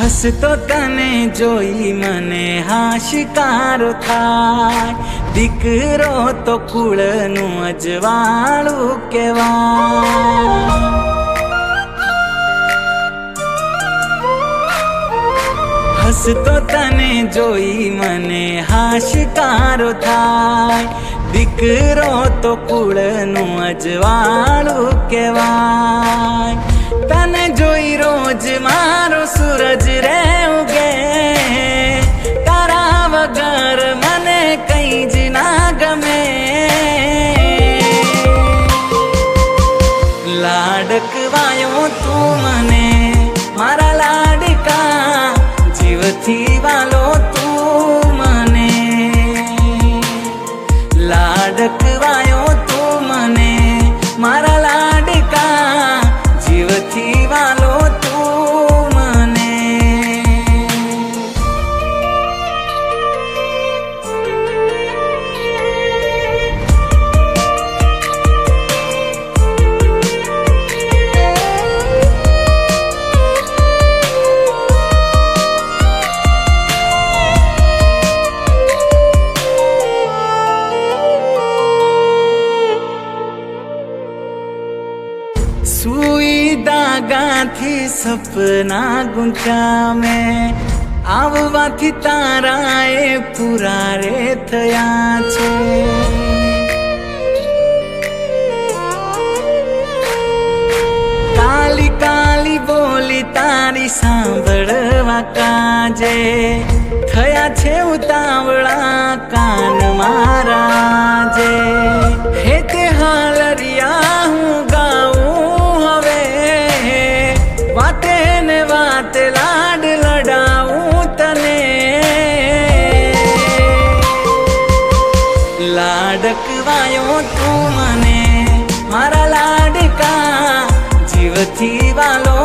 હસતો તને જોઈ મને હાશિકારો થાય, દીકરો તો કુળનું અજવાળું કહેવાય। હસતો તને જોઈ મને હાશિકારો થાય, દીકરો તો કુળનું અજવાળું કહેવાય। તને જોઈ રોજ મારો સૂરજ રે ઉગે, તારા વગર મને કઈ જ ના ગમે। લાડકવાયો તું મને મારા લાડકા, જીવથી વાલો તું મને। લાડકવાયો તું મને મારા લાડકા, જીવથી વાલો તું મને। સુઈ દાગાથી સપના ગુંથ્યા મેં, આવવાથી તારા એ પૂરા રે થયા છે। કાલી કાલી બોલી તારી સાંભળવા કાજે, થયા છે ઉતાવળા કાન મારા જે। હે તે હાલરિયા હું ગાઉં હવે, વાતે ને વાતે લાડ લડાવું તને। લાડકવાયો તું મને મારા લાડકા, જીવથી વાલો